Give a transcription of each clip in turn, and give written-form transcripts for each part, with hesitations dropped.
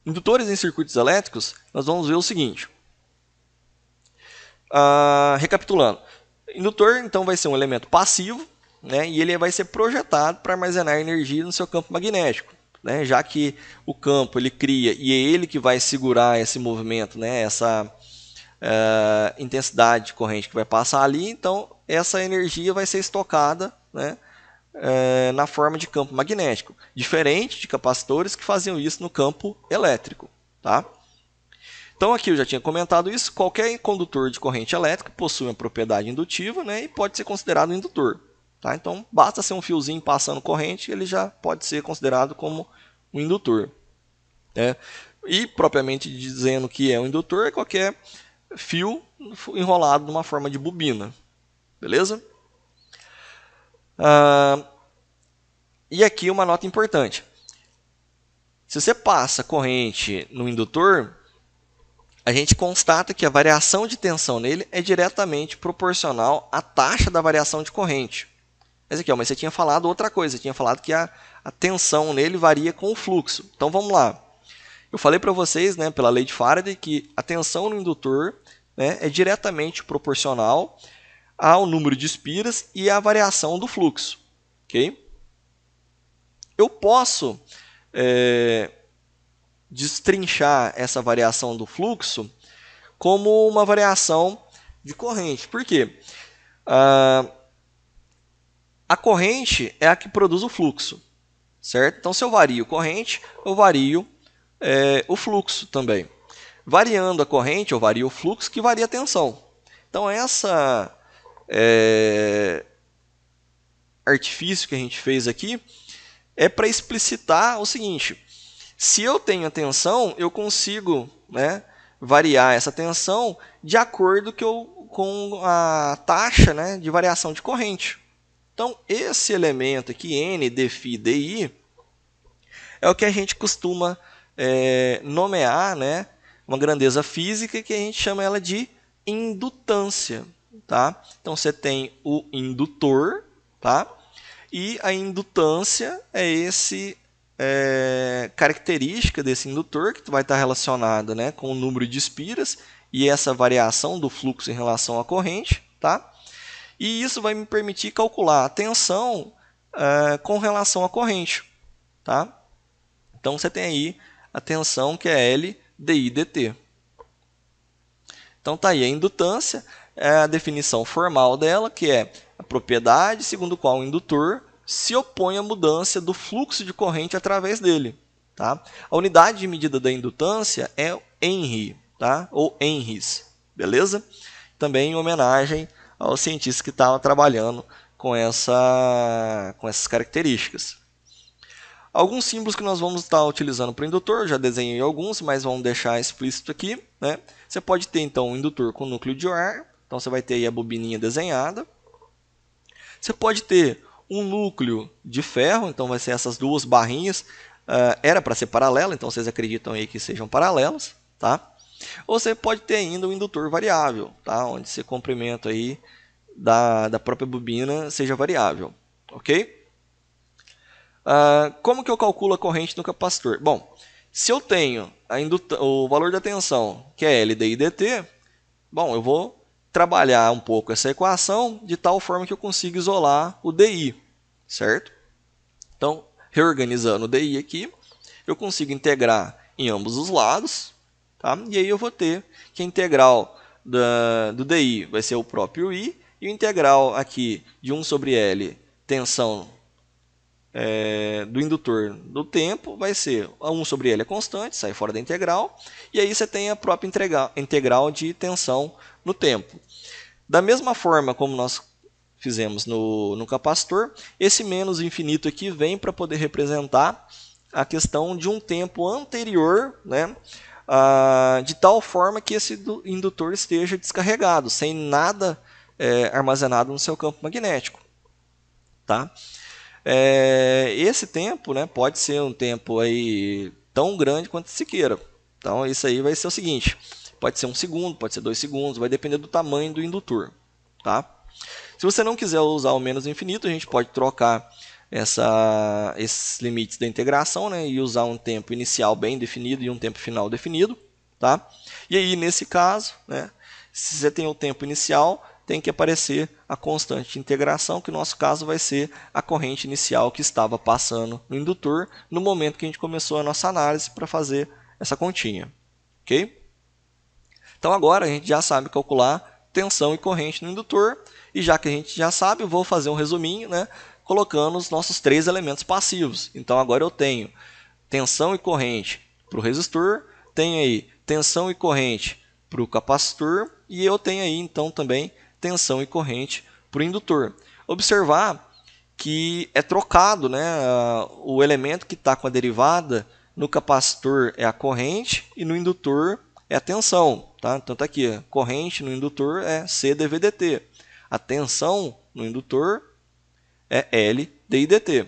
Indutores em circuitos elétricos, nós vamos ver o seguinte. Recapitulando. Indutor, então, vai ser um elemento passivo, né, e ele vai ser projetado para armazenar energia no seu campo magnético. Né, já que o campo ele cria e é ele que vai segurar esse movimento, né, essa intensidade de corrente que vai passar ali, então essa energia vai ser estocada, né, na forma de campo magnético, diferente de capacitores que faziam isso no campo elétrico. Tá? Então aqui eu já tinha comentado isso, qualquer condutor de corrente elétrica possui uma propriedade indutiva, né, e pode ser considerado indutor. Tá? Então basta ser um fiozinho passando corrente, ele já pode ser considerado como um indutor. Né? E propriamente dizendo que é um indutor, é qualquer fio enrolado numa forma de bobina. Beleza? E aqui uma nota importante. Se você passa corrente no indutor, a gente constata que a variação de tensão nele é diretamente proporcional à taxa da variação de corrente. Mas aqui, mas você tinha falado outra coisa, você tinha falado que a tensão nele varia com o fluxo. Então vamos lá. Eu falei para vocês, né, pela lei de Faraday, que a tensão no indutor, né, é diretamente proporcional ao número de espiras e à variação do fluxo. Okay? Eu posso destrinchar essa variação do fluxo como uma variação de corrente. Por quê? A corrente é a que produz o fluxo. Certo? Então, se eu vario corrente, eu vario o fluxo também. Variando a corrente, eu vario o fluxo, que varia a tensão. Então, essa artifício que a gente fez aqui é para explicitar o seguinte: se eu tenho a tensão, eu consigo, né, variar essa tensão de acordo com a taxa, né, de variação de corrente. Então, esse elemento aqui, N, dφ, dI, é o que a gente costuma nomear, né, uma grandeza física que a gente chama ela de indutância. Tá? Então, você tem o indutor, tá? E a indutância é esse característica desse indutor que vai estar relacionada, né, com o número de espiras e essa variação do fluxo em relação à corrente. Tá? E isso vai me permitir calcular a tensão com relação à corrente. Tá? Então, você tem aí a tensão que é L dI dt. Então, está aí a indutância, a definição formal dela, que é a propriedade segundo a qual o indutor se opõe à mudança do fluxo de corrente através dele. Tá? A unidade de medida da indutância é Henry, tá? Ou Henrys. Beleza? Também em homenagem ao cientista que estava trabalhando com essas características. Alguns símbolos que nós vamos estar utilizando para o indutor, já desenhei alguns, mas vamos deixar explícito aqui. Né? Você pode ter, então, um indutor com núcleo de ar, então você vai ter aí a bobininha desenhada. Você pode ter um núcleo de ferro, então vai ser essas duas barrinhas, era para ser paralela, então vocês acreditam aí que sejam paralelas. Tá? Ou você pode ter ainda um indutor variável, tá? Onde esse comprimento aí da própria bobina seja variável. Ok? Como que eu calculo a corrente no capacitor? Bom, se eu tenho o valor da tensão, que é L dI dt, bom, eu vou trabalhar um pouco essa equação de tal forma que eu consiga isolar o dI, certo? Então, reorganizando o dI aqui, eu consigo integrar em ambos os lados, tá? E aí eu vou ter que a integral do dI vai ser o próprio I, e o integral aqui de 1 sobre L, tensão do indutor do tempo, vai ser 1 sobre L é constante, sai fora da integral, e aí você tem a própria integral de tensão no tempo. Da mesma forma como nós fizemos no capacitor, esse menos infinito aqui vem para poder representar a questão de um tempo anterior, né, de tal forma que esse indutor esteja descarregado, sem nada armazenado no seu campo magnético. Tá? Esse tempo, né, pode ser um tempo aí tão grande quanto se queira. Então, isso aí vai ser o seguinte: pode ser 1 segundo, pode ser 2 segundos, vai depender do tamanho do indutor. Tá? Se você não quiser usar o menos infinito, a gente pode trocar esses limites da integração, né, e usar um tempo inicial bem definido e um tempo final definido. Tá? E aí, nesse caso, né, se você tem o tempo inicial, tem que aparecer a constante de integração, que no nosso caso vai ser a corrente inicial que estava passando no indutor no momento que a gente começou a nossa análise para fazer essa continha. Ok? Então agora a gente já sabe calcular tensão e corrente no indutor, e já que a gente já sabe, eu vou fazer um resuminho, né, colocando os nossos 3 elementos passivos. Então agora eu tenho tensão e corrente para o resistor, tenho aí tensão e corrente para o capacitor, e eu tenho aí então também tensão e corrente para o indutor. Observar que é trocado, né, o elemento que está com a derivada no capacitor é a corrente e no indutor é a tensão. Tá? Então está aqui, a corrente no indutor é C dV/dt. A tensão no indutor é L dI/dt.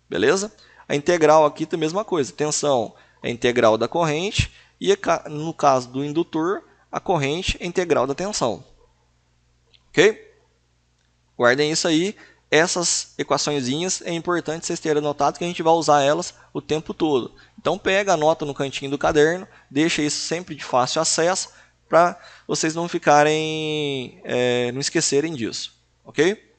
Beleza? A integral aqui tem a mesma coisa. Tensão é a integral da corrente e no caso do indutor, a corrente é a integral da tensão. Ok? Guardem isso aí. Essas equaçõezinhas é importante vocês terem notado que a gente vai usar elas o tempo todo. Então pega, anota no cantinho do caderno, deixa isso sempre de fácil acesso para vocês não ficarem, não esquecerem disso. Ok?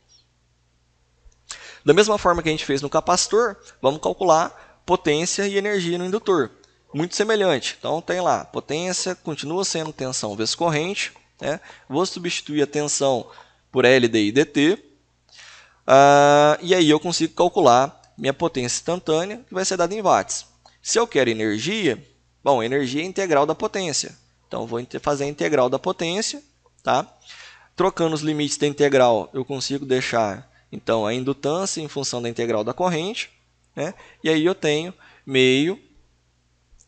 Da mesma forma que a gente fez no capacitor, vamos calcular potência e energia no indutor. Muito semelhante. Então tem lá, potência continua sendo tensão vezes corrente. Né? Vou substituir a tensão por L dI/dt. E aí eu consigo calcular minha potência instantânea, que vai ser dada em watts. Se eu quero energia, bom, energia é integral da potência. Então, vou fazer a integral da potência. Tá? Trocando os limites da integral, eu consigo deixar então, a indutância em função da integral da corrente. Né? E aí eu tenho meio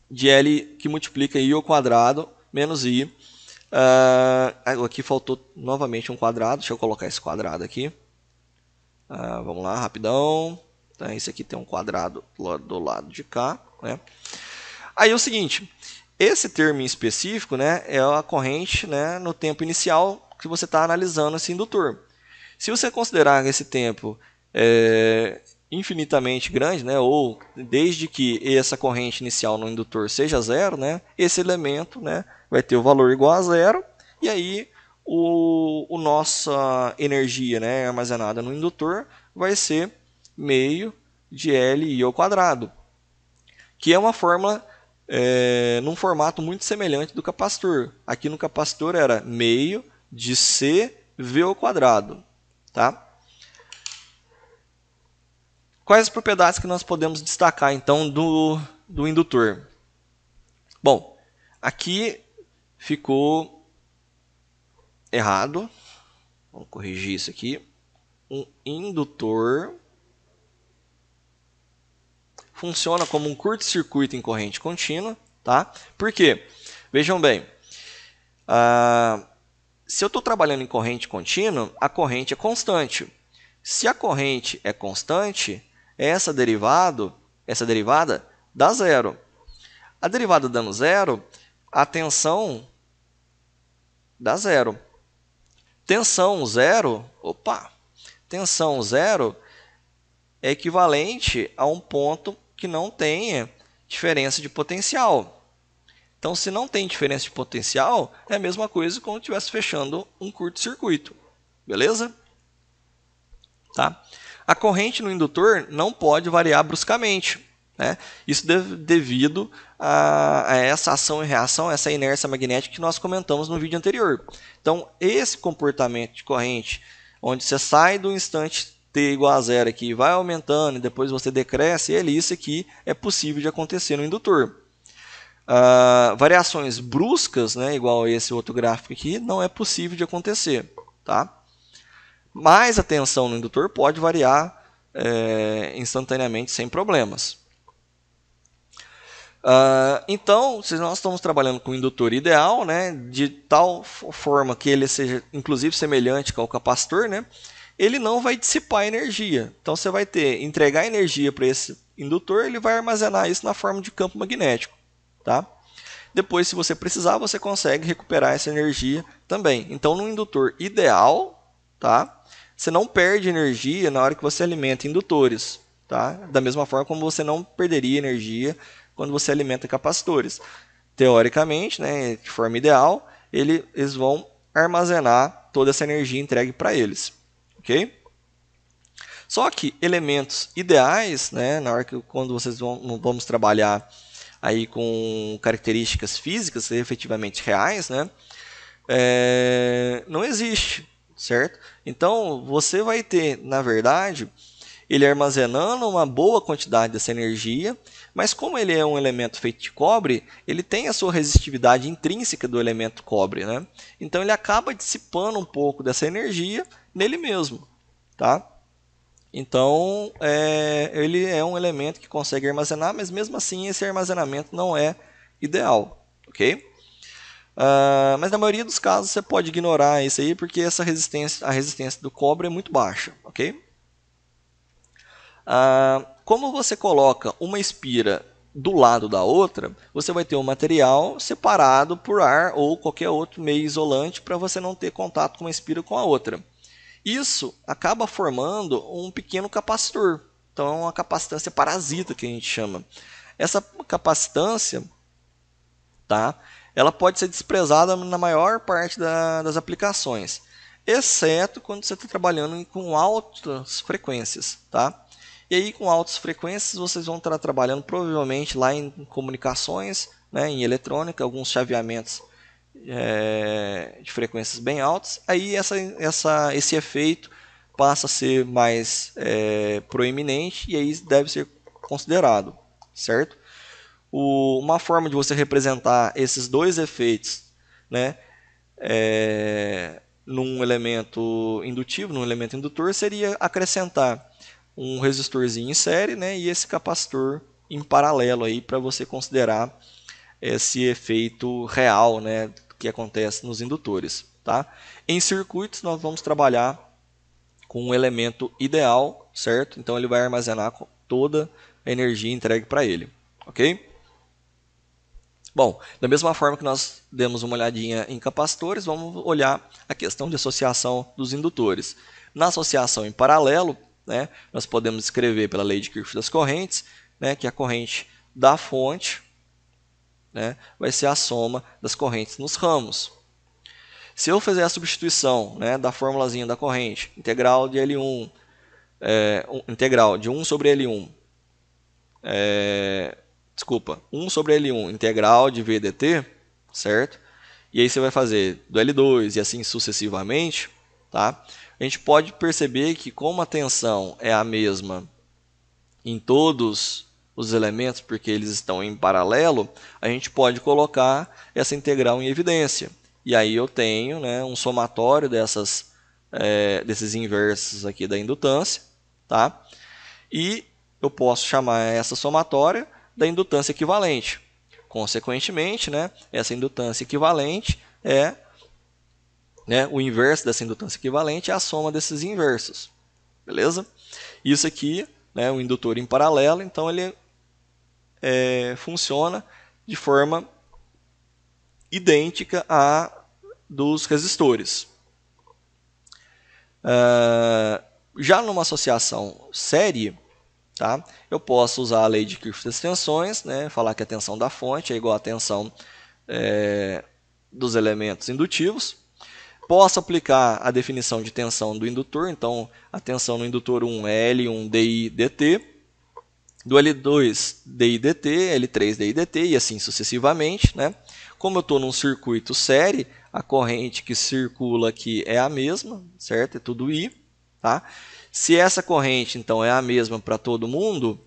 de L que multiplica I ao quadrado menos I. Aqui faltou novamente um quadrado. Deixa eu colocar esse quadrado aqui. Vamos lá, rapidão. Então, esse aqui tem um quadrado do lado de cá. Né? Aí é o seguinte, esse termo em específico, né, é a corrente, né, no tempo inicial que você está analisando esse indutor. Se você considerar esse tempo infinitamente grande, né, ou desde que essa corrente inicial no indutor seja zero, né, esse elemento, né, vai ter o valor igual a zero, e aí a nossa energia, né, armazenada no indutor vai ser meio de LI ao quadrado, que é uma fórmula num formato muito semelhante do capacitor. Aqui no capacitor era meio de CV ao quadrado. Tá? Quais as propriedades que nós podemos destacar então do indutor? Bom, aqui ficou errado. Vamos corrigir isso aqui. Um indutor funciona como um curto-circuito em corrente contínua. Tá? Por quê? Vejam bem, se eu estou trabalhando em corrente contínua, a corrente é constante. Se a corrente é constante, essa derivada dá zero. A derivada dando zero, a tensão dá zero. Tensão zero é equivalente a um ponto que não tenha diferença de potencial. Então, se não tem diferença de potencial, é a mesma coisa que quando estivesse fechando um curto-circuito. Beleza? Tá? A corrente no indutor não pode variar bruscamente. Né? Isso devido a essa ação e reação, essa inércia magnética que nós comentamos no vídeo anterior. Então, esse comportamento de corrente, onde você sai do instante t igual a zero aqui, vai aumentando e depois você decresce, isso aqui é possível de acontecer no indutor. Variações bruscas, né, igual a esse outro gráfico aqui, não é possível de acontecer. Tá? Mas a tensão no indutor pode variar instantaneamente sem problemas. Então, se nós estamos trabalhando com o indutor ideal, né, de tal forma que ele seja inclusive semelhante ao capacitor, né, ele não vai dissipar energia. Então, você vai entregar energia para esse indutor, ele vai armazenar isso na forma de campo magnético. Tá? Depois, se você precisar, você consegue recuperar essa energia também. Então, no indutor ideal, tá? você não perde energia na hora que você alimenta indutores, tá? Da mesma forma como você não perderia energia quando você alimenta capacitores. Teoricamente, né, de forma ideal, eles vão armazenar toda essa energia entregue para eles, ok? Só que elementos ideais, né, na hora que quando vamos trabalhar aí com características físicas efetivamente reais, né, não existe, certo? Então você vai ter, na verdade, ele armazenando uma boa quantidade dessa energia, mas como ele é um elemento feito de cobre, ele tem a sua resistividade intrínseca do elemento cobre, né? Então ele acaba dissipando um pouco dessa energia nele mesmo, tá? Então ele é um elemento que consegue armazenar, mas mesmo assim esse armazenamento não é ideal, ok? Mas na maioria dos casos você pode ignorar isso aí, porque a resistência do cobre é muito baixa, ok? Como você coloca uma espira do lado da outra, você vai ter um material separado por ar ou qualquer outro meio isolante para você não ter contato com uma espira com a outra. Isso acaba formando um pequeno capacitor. Então é uma capacitância parasita que a gente chama. Essa capacitância, tá? Ela pode ser desprezada na maior parte das aplicações, exceto quando você está trabalhando com altas frequências, tá? E aí, com altas frequências, vocês vão estar trabalhando provavelmente lá em comunicações, né, em eletrônica, alguns chaveamentos de frequências bem altas. Aí esse efeito passa a ser mais proeminente e aí deve ser considerado, certo? Uma forma de você representar esses dois efeitos, né, num elemento indutivo, num elemento indutor, seria acrescentar um resistorzinho em série, né, e esse capacitor em paralelo aí para você considerar esse efeito real, né, que acontece nos indutores, tá? Em circuitos nós vamos trabalhar com um elemento ideal, certo? Então ele vai armazenar toda a energia entregue para ele, ok? Bom, da mesma forma que nós demos uma olhadinha em capacitores, vamos olhar a questão de associação dos indutores. Na associação em paralelo, né, nós podemos escrever pela lei de Kirchhoff das correntes, né, que a corrente da fonte, né, vai ser a soma das correntes nos ramos. Se eu fizer a substituição, né, da formulazinha da corrente, integral de L1, integral de 1 sobre L1, 1 sobre L1, integral de V dt, certo? E aí você vai fazer do L2 e assim sucessivamente, tá? A gente pode perceber que como a tensão é a mesma em todos os elementos, porque eles estão em paralelo, a gente pode colocar essa integral em evidência. E aí eu tenho, né, um somatório desses inversos aqui da indutância, tá? E eu posso chamar essa somatória da indutância equivalente. Consequentemente, né, essa indutância equivalente é, né, o inverso dessa indutância equivalente é a soma desses inversos. Beleza? Isso aqui, né, o indutor em paralelo, então ele funciona de forma idêntica à dos resistores. Já numa associação série, tá, eu posso usar a lei de Kirchhoff das tensões, né, falar que a tensão da fonte é igual à tensão dos elementos indutivos. Posso aplicar a definição de tensão do indutor, então a tensão no indutor 1 é L1 DI dt, do L2 DI dt, L3 DI dt e assim sucessivamente, né? Como eu estou num circuito série, a corrente que circula aqui é a mesma, certo? É tudo I, tá? Se essa corrente então é a mesma para todo mundo,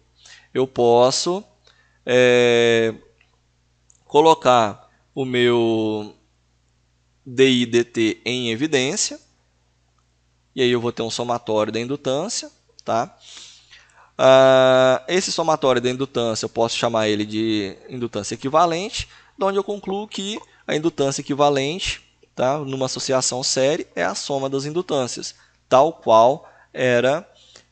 eu posso colocar o meu DI dt em evidência, e aí eu vou ter um somatório da indutância, tá? Esse somatório da indutância eu posso chamar ele de indutância equivalente, de onde eu concluo que a indutância equivalente, tá, numa associação série, é a soma das indutâncias, tal qual era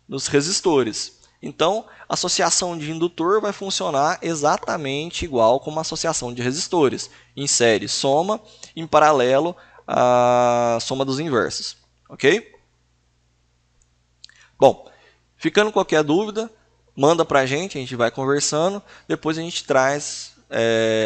nos resistores. Então, a associação de indutor vai funcionar exatamente igual como a associação de resistores. Em série, soma, em paralelo, a soma dos inversos. Ok? Bom, ficando qualquer dúvida, manda para a gente vai conversando, depois a gente traz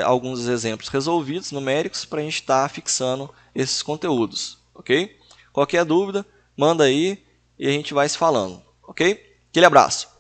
alguns exemplos resolvidos, numéricos, para a gente estar fixando esses conteúdos, ok? Qualquer dúvida, manda aí e a gente vai se falando, ok? Aquele abraço!